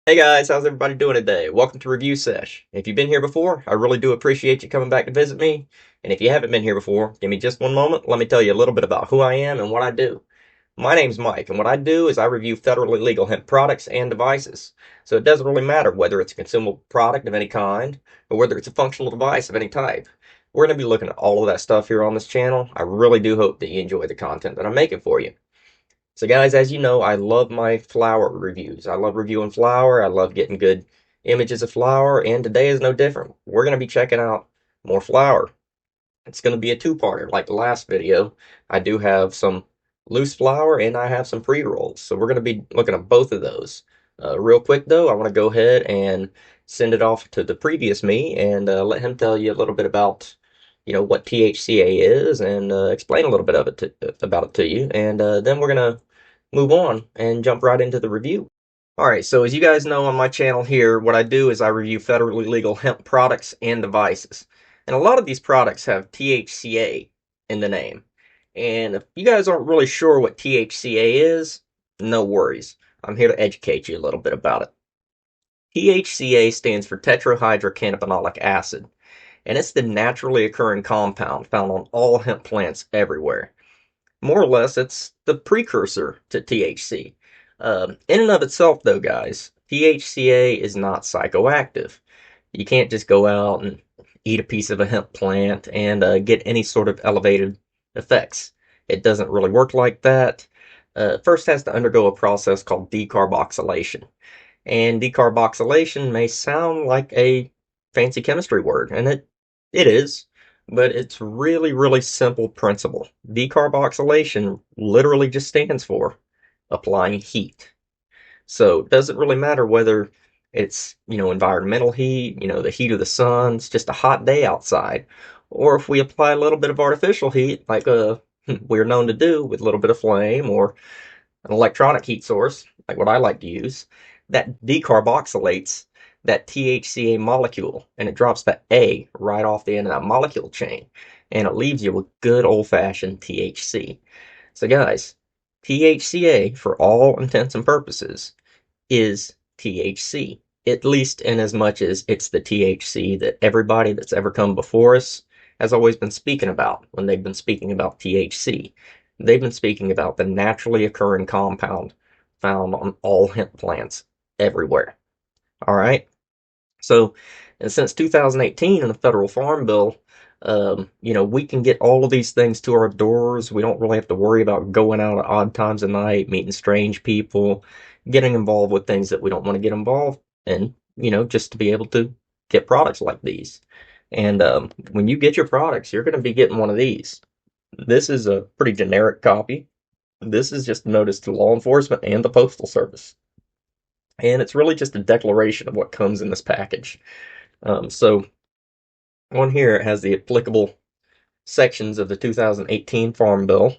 Hey guys, how's everybody doing today? Welcome to Review Sesh. If you've been here before, I really do appreciate you coming back to visit me. And if you haven't been here before, give me just one moment. Let me tell you a little bit about who I am and what I do. My name's Mike, and what I do is I review federally legal hemp products and devices. So it doesn't really matter whether it's a consumable product of any kind or whether it's a functional device of any type. We're going to be looking at all of that stuff here on this channel. I really do hope that you enjoy the content that I'm making for you. So guys, as you know, I love my flower reviews. I love reviewing flower. I love getting good images of flower, and today is no different. We're going to be checking out more flower. It's going to be a two-parter like the last video. I do have some loose flower and I have some pre-rolls. So we're going to be looking at both of those. Real quick though, I want to go ahead and send it off to the previous me and let him tell you a little bit about what THCA is and explain a little bit of about it to you. And then we're going to move on and jump right into the review. Alright, so as you guys know on my channel here, what I do is I review federally legal hemp products and devices. And a lot of these products have THCA in the name. And if you guys aren't really sure what THCA is, no worries. I'm here to educate you a little bit about it. THCA stands for tetrahydrocannabinolic acid, and it's the naturally occurring compound found on all hemp plants everywhere. More or less, it's the precursor to THC. In and of itself, though, guys, THCA is not psychoactive. You can't just go out and eat a piece of a hemp plant and get any sort of elevated effects. It doesn't really work like that. First has to undergo a process called decarboxylation. And decarboxylation may sound like a fancy chemistry word, and it is, but it's really simple principle. Decarboxylation literally just stands for applying heat. So it doesn't really matter whether it's, environmental heat, the heat of the sun, it's just a hot day outside, or if we apply a little bit of artificial heat, like we're known to do with a little bit of flame or an electronic heat source, like what I like to use, that decarboxylates that THCA molecule and it drops the A right off the end of that molecule chain and it leaves you with good old fashioned THC. So, guys, THCA, for all intents and purposes, is THC, at least in as much as it's the THC that everybody that's ever come before us has always been speaking about when they've been speaking about THC. They've been speaking about the naturally occurring compound found on all hemp plants everywhere. All right. So, and since 2018 in the federal farm bill, we can get all of these things to our doors. We don't really have to worry about going out at odd times of night, meeting strange people, getting involved with things that we don't want to get involved in, just to be able to get products like these. And when you get your products, you're going to be getting one of these. This is a pretty generic copy. This is just a notice to law enforcement and the Postal Service. And it's really just a declaration of what comes in this package. So on here it has the applicable sections of the 2018 Farm Bill.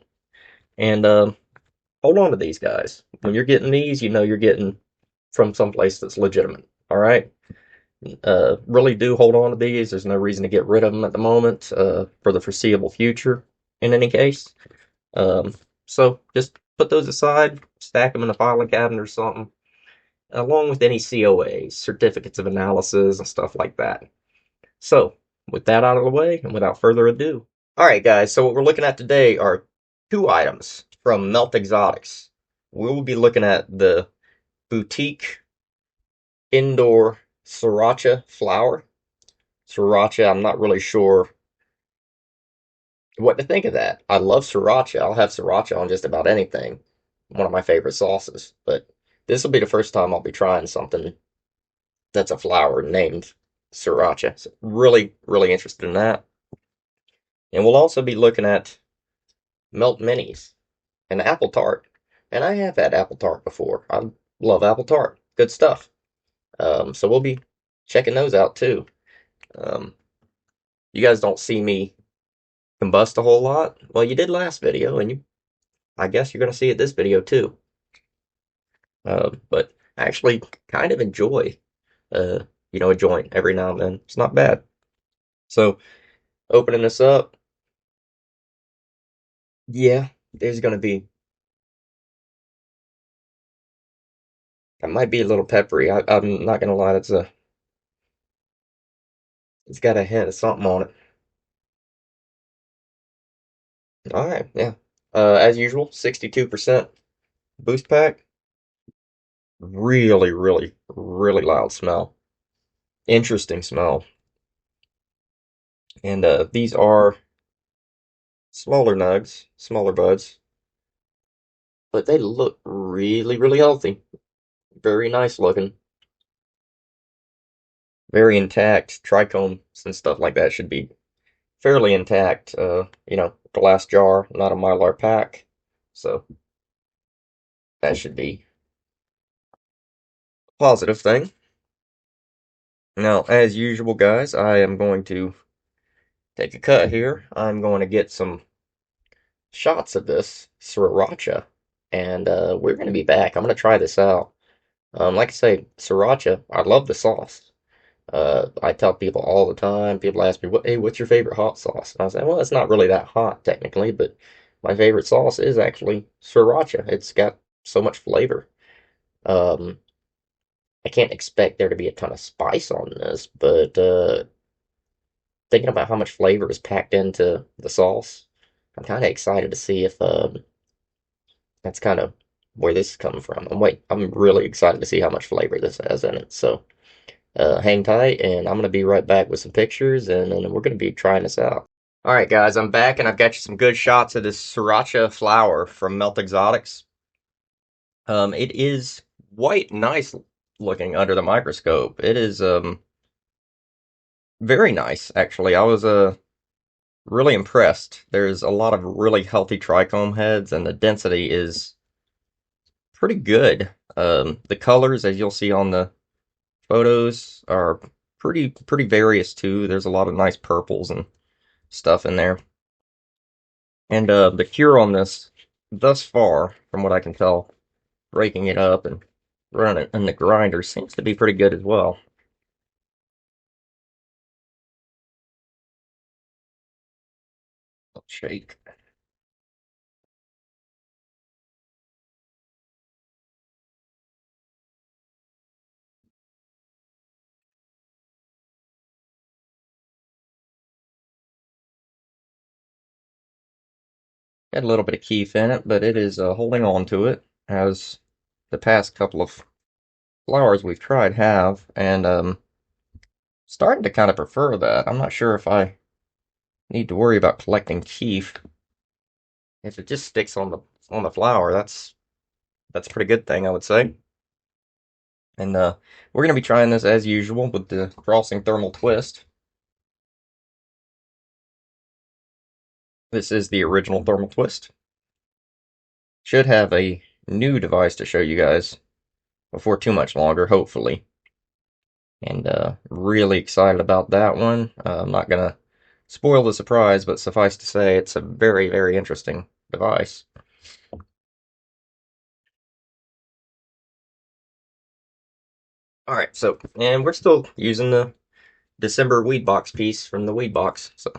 And hold on to these guys. When you're getting these, you know you're getting from someplace that's legitimate. All right. Really do hold on to these. There's no reason to get rid of them at the moment for the foreseeable future, in any case. Um, so just put those aside, stack them in a filing cabinet or something, along with any COAs, certificates of analysis, and stuff like that. So, with that out of the way, and without further ado, alright guys, so what we're looking at today are two items from Melt Exotics. We will be looking at the Boutique Indoor Sriracha flower. Sriracha, I'm not really sure what to think of that. I love sriracha. I'll have sriracha on just about anything. One of my favorite sauces. But this will be the first time I'll be trying something that's a flower named Sriracha. So really interested in that. And we'll also be looking at Melt Minis and apple tart. And I have had apple tart before. I love apple tart. Good stuff. So we'll be checking those out too. Um, you guys don't see me combust a whole lot. Well, you did last video, and I guess you're going to see it this video too. But I actually kind of enjoy, uh, a joint every now and then. It's not bad. So opening this up, yeah, there's going to be It might be a little peppery. I'm not gonna lie, it's got a hint of something on it. All right, yeah. As usual, 62% boost pack. Really, really, really loud smell. Interesting smell. And these are smaller nugs, smaller buds, but they look really, really healthy. Very nice looking. Very intact. Trichomes and stuff like that should be fairly intact. Glass jar, not a Mylar pack. So that should be a positive thing. Now, as usual, guys, I am going to take a cut here. I'm going to get some shots of this Sriracha, and we're going to be back. I'm going to try this out. Like I say, Sriracha, I love the sauce. I tell people all the time, people ask me, hey, what's your favorite hot sauce? And I say, well, it's not really that hot technically, but my favorite sauce is actually Sriracha. It's got so much flavor. Um, I can't expect there to be a ton of spice on this, but thinking about how much flavor is packed into the sauce, I'm kind of excited to see if that's kind of where this is coming from. I'm really excited to see how much flavor this has in it. So hang tight, and I'm gonna be right back with some pictures, and then we're gonna be trying this out. All right, guys, I'm back, and I've got you some good shots of this Sriracha flower from Melt Exotics. It is quite nice looking under the microscope. It is very nice, actually. I was really impressed. There's a lot of really healthy trichome heads, and the density is pretty good. The colors, as you'll see on the photos, are pretty various too. There's a lot of nice purples and stuff in there. And the cure on this, thus far, from what I can tell, breaking it up and running it in the grinder seems to be pretty good as well. Shake. Got a little bit of keef in it, but it is holding on to it, as the past couple of flowers we've tried have, and starting to kind of prefer that. I'm not sure if I need to worry about collecting keef. If it just sticks on the flower, that's a pretty good thing, I would say. And we're gonna be trying this as usual with the crossing thermal twist. This is the original thermal twist. Should have a new device to show you guys before too much longer, hopefully. And really excited about that one. I'm not gonna spoil the surprise, but suffice to say, it's a very, very interesting device. All right, so and we're still using the December weed box piece from the weed box. So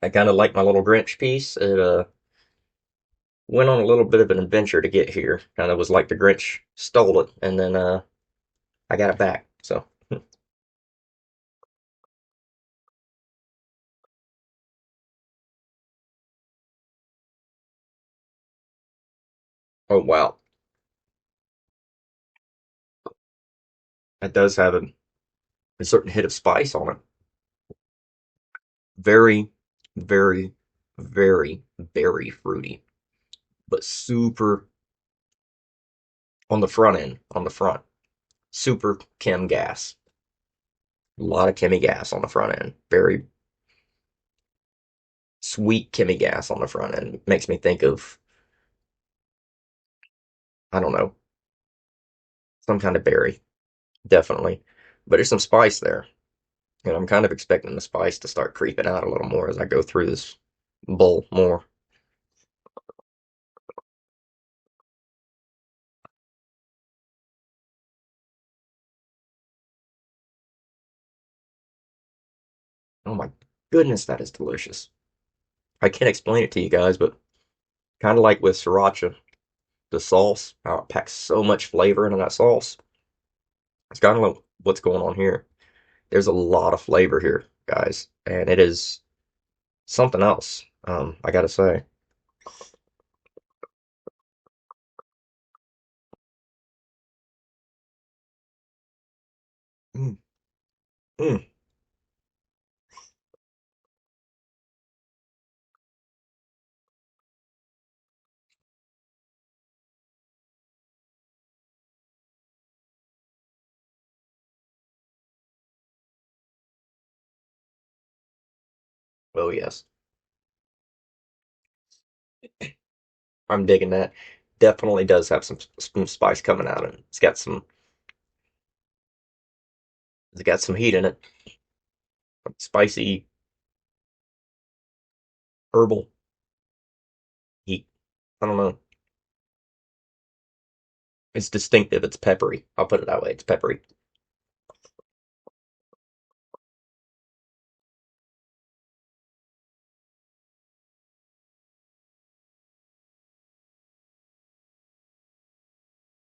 I kind of like my little Grinch piece. It went on a little bit of an adventure to get here. Kind of was like the Grinch stole it, and then I got it back. So oh wow, it does have a certain hit of spice on it. Very, very, very, very fruity, but super on the front end, on the front. Super chem gas. A lot of chemi gas on the front end. Very sweet chemi gas on the front end. Makes me think of, I don't know, some kind of berry. Definitely. But there's some spice there. And I'm kind of expecting the spice to start creeping out a little more as I go through this bowl more. Oh my goodness, that is delicious. I can't explain it to you guys, but kind of like with sriracha, the sauce, how it packs so much flavor into that sauce. It's kind of like what's going on here. There's a lot of flavor here, guys, and it is something else. I gotta say. Mm, mm. Oh yes, I'm digging that. Definitely does have some spice coming out of it. It's got some heat in it. Spicy herbal heat. I don't know. It's distinctive. It's peppery. I'll put it that way. It's peppery.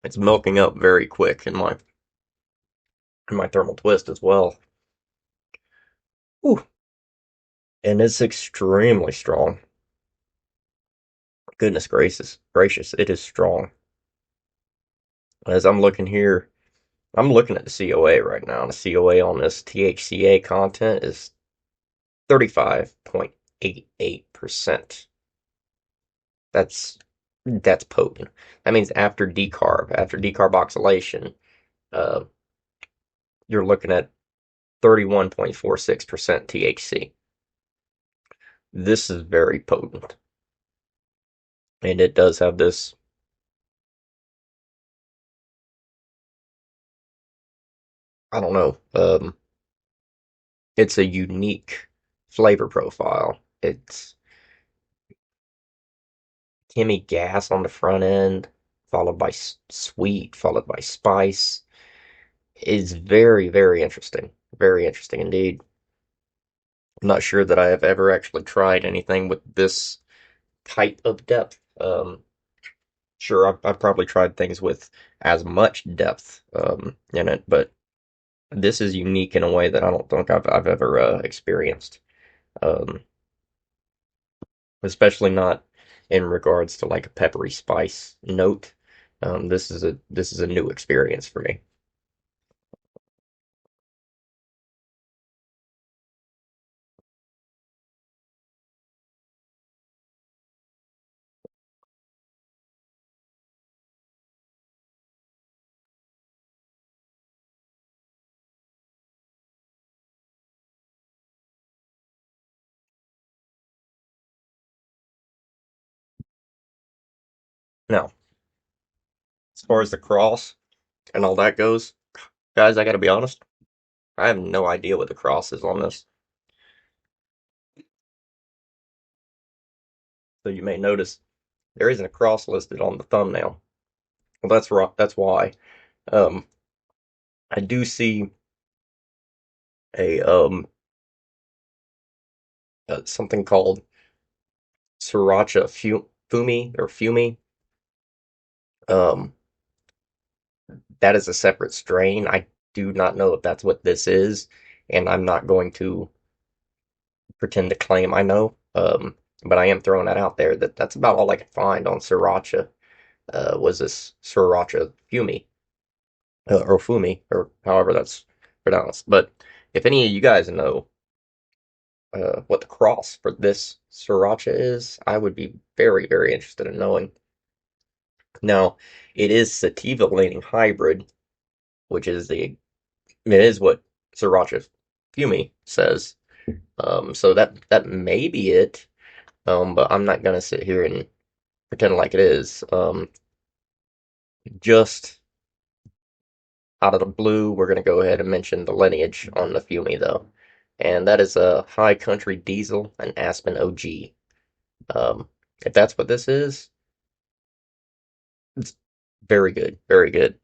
It's milking up very quick in my thermal twist as well. Ooh, and it's extremely strong. Goodness gracious, it is strong. As I'm looking here, I'm looking at the COA right now. The COA on this THCA content is 35.88%. That's potent. That means after decarboxylation, uh, you're looking at 31.46% THC. This is very potent, and it does have this. I don't know. It's a unique flavor profile. It's Timmy gas on the front end, followed by sweet, followed by spice. Is very, very interesting. Very interesting indeed. I'm not sure that I have ever actually tried anything with this type of depth. Sure, I've probably tried things with as much depth in it, but this is unique in a way that I don't think I've ever experienced. Um, Especially not in regards to like a peppery spice note. This is a new experience for me. Now, as far as the cross and all that goes, guys, I gotta be honest, I have no idea what the cross is on this. So you may notice there isn't a cross listed on the thumbnail. Well, that's right. That's why. Um, I do see a something called Sriracha Fumi or Fumi. Um, that is a separate strain. I do not know if that's what this is, and I'm not going to pretend to claim I know. But I am throwing that out there that that's about all I could find on Sriracha. Was this Sriracha Fumi or Fumi or however that's pronounced. But if any of you guys know what the cross for this Sriracha is, I would be very, very interested in knowing. Now, it is sativa leaning hybrid, which is it is what Sriracha Fumi says. So that may be it. But I'm not gonna sit here and pretend like it is. Just out of the blue, we're gonna go ahead and mention the lineage on the Fumi though, and that is a High Country Diesel and Aspen OG. If that's what this is, it's very good, very good.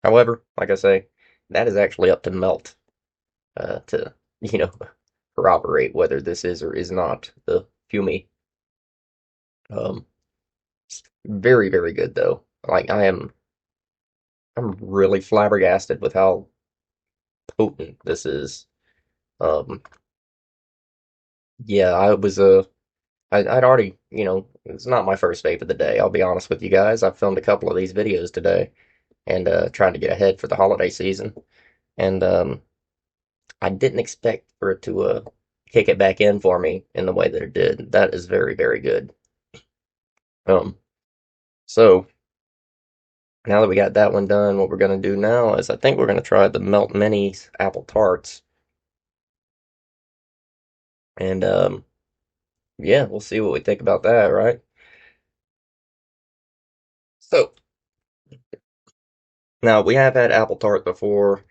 However, like I say, that is actually up to Melt to you know corroborate whether this is or is not the Fumi. Um, It's very, very good though. Like I'm really flabbergasted with how potent this is. Um, yeah, I'd already, it's not my first vape of the day. I'll be honest with you guys. I've filmed a couple of these videos today and trying to get ahead for the holiday season. And I didn't expect for it to kick it back in for me in the way that it did. That is very, very good. Um, so now that we got that one done, what we're gonna do now is I think we're gonna try the Melt Minis apple tarts, and yeah, we'll see what we think about that, right? So now we have had apple tart before.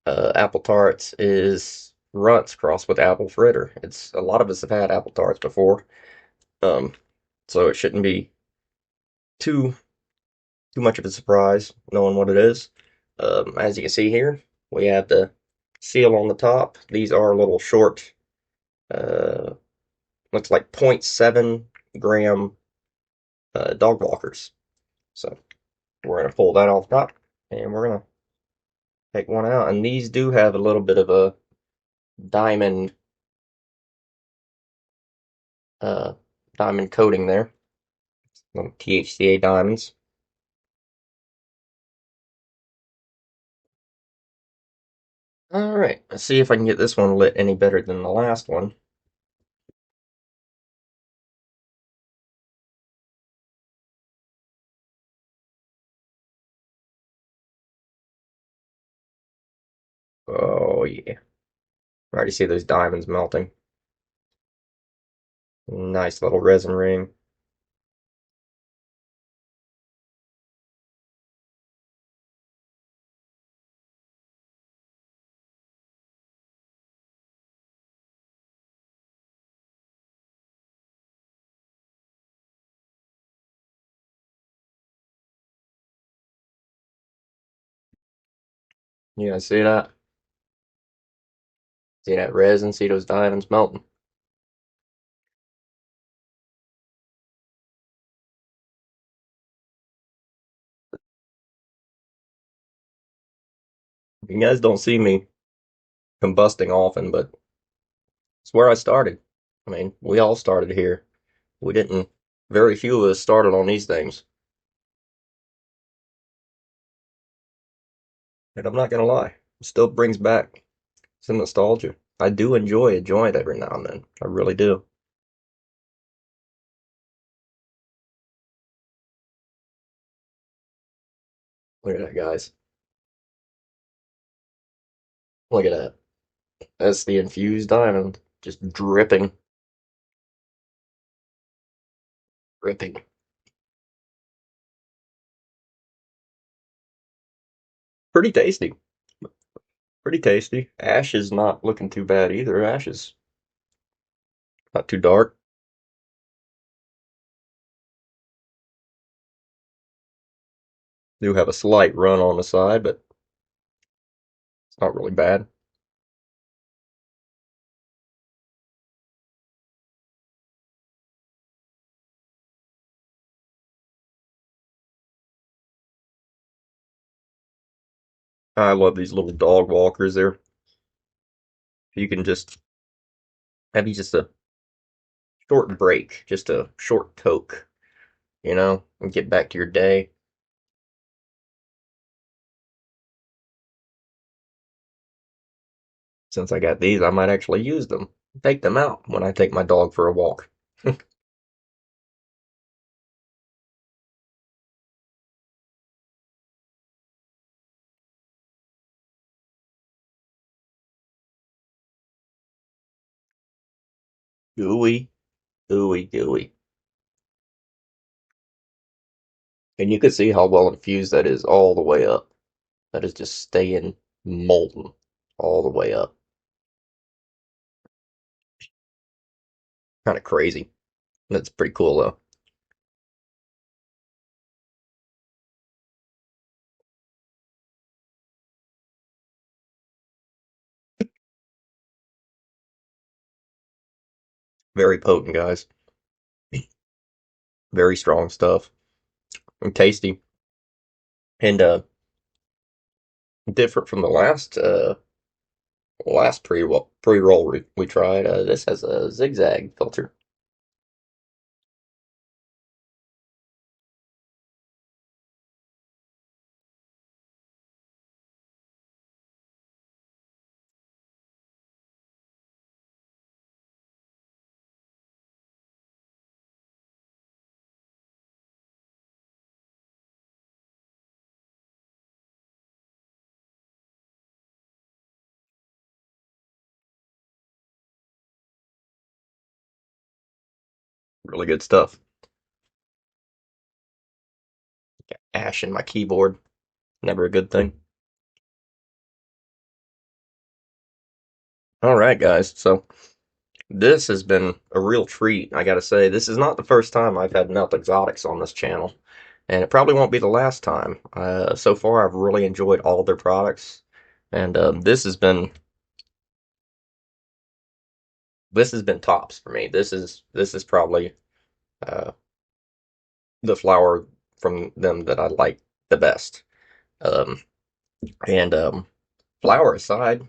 Apple tarts is runts crossed with apple fritter. It's a lot of us have had apple tarts before, um, so it shouldn't be too too much of a surprise knowing what it is. As you can see here, we have the seal on the top. These are little short, uh, looks like zero point 0.7 gram dog walkers. So we're gonna pull that off top, and we're gonna take one out. And these do have a little bit of a diamond, uh, diamond coating there, little THCa diamonds. All right, let's see if I can get this one lit any better than the last one. Oh yeah, I already see those diamonds melting. Nice little resin ring. You guys see that? See that resin? See those diamonds melting? You guys don't see me combusting often, but it's where I started. I mean, we all started here. We didn't, very few of us started on these things. And I'm not gonna lie, it still brings back some nostalgia. I do enjoy a joint every now and then. I really do. Look at that, guys. Look at that. That's the infused diamond. Just dripping, dripping. Pretty tasty. Pretty tasty. Ash is not looking too bad either. Ash is not too dark. Do have a slight run on the side, but it's not really bad. I love these little dog walkers there. You can just have you just a short break, just a short toke, and get back to your day. Since I got these, I might actually use them. Take them out when I take my dog for a walk. Gooey, gooey, gooey. And you can see how well infused that is all the way up. That is just staying molten all the way up. Kind of crazy. That's pretty cool though. Very potent, guys. Very strong stuff and tasty, and different from the last pre-roll we tried. This has a zigzag filter. Really good stuff. Ash in my keyboard, never a good thing. All right, guys. So this has been a real treat. I gotta say, this is not the first time I've had melt exotics on this channel, and it probably won't be the last time. So far, I've really enjoyed all their products, and this has been tops for me. This is probably uh, the flower from them that I like the best. Um, and Flower aside,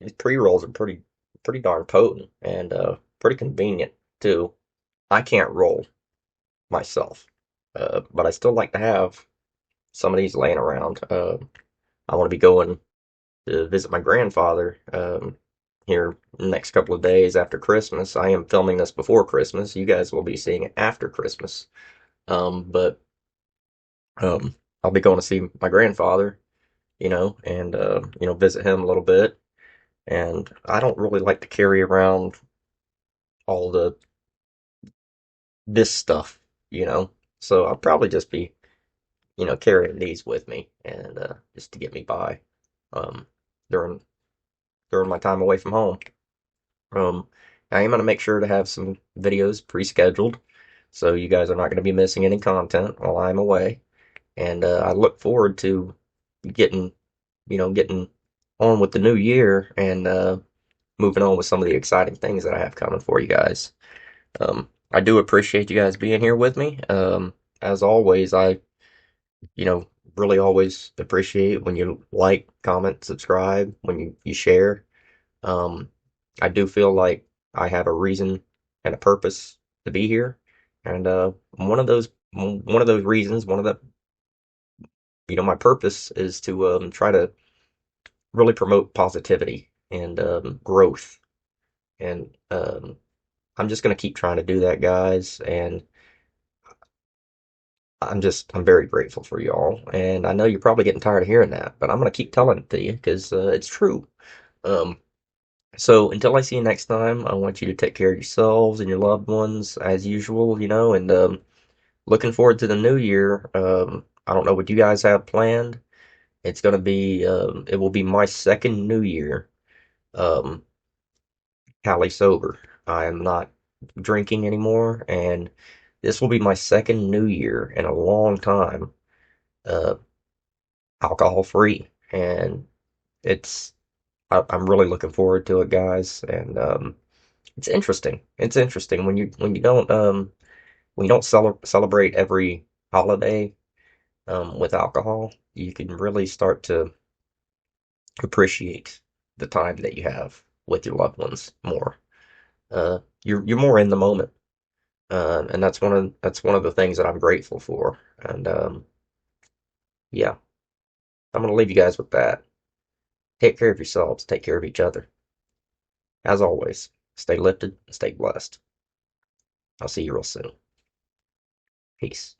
these pre-rolls are pretty darn potent and pretty convenient too. I can't roll myself, but I still like to have some of these laying around. I want to be going to visit my grandfather here next couple of days after Christmas. I am filming this before Christmas. You guys will be seeing it after Christmas. But I'll be going to see my grandfather, and visit him a little bit. And I don't really like to carry around all this stuff, you know. So I'll probably just be, carrying these with me and just to get me by um, during my time away from home. Um, I am going to make sure to have some videos pre-scheduled, so you guys are not going to be missing any content while I'm away. And I look forward to getting, getting on with the new year and moving on with some of the exciting things that I have coming for you guys. I do appreciate you guys being here with me. As always, I, you know, really always appreciate when you like, comment, subscribe, when you share. Um, I do feel like I have a reason and a purpose to be here, and one of those reasons, one of the my purpose is to try to really promote positivity and growth, and I'm just gonna keep trying to do that, guys, and I'm very grateful for y'all, and I know you're probably getting tired of hearing that, but I'm gonna keep telling it to you because it's true. Um, So until I see you next time, I want you to take care of yourselves and your loved ones as usual, and looking forward to the new year. I don't know what you guys have planned. It will be my second new year, um, Cali sober. I am not drinking anymore, and this will be my second new year in a long time, uh, alcohol free. And I'm really looking forward to it, guys. And it's interesting. It's interesting when you don't celebrate every holiday with alcohol. You can really start to appreciate the time that you have with your loved ones more. You're more in the moment, and that's one of the things that I'm grateful for. And yeah, I'm gonna leave you guys with that. Take care of yourselves. Take care of each other. As always, stay lifted and stay blessed. I'll see you real soon. Peace.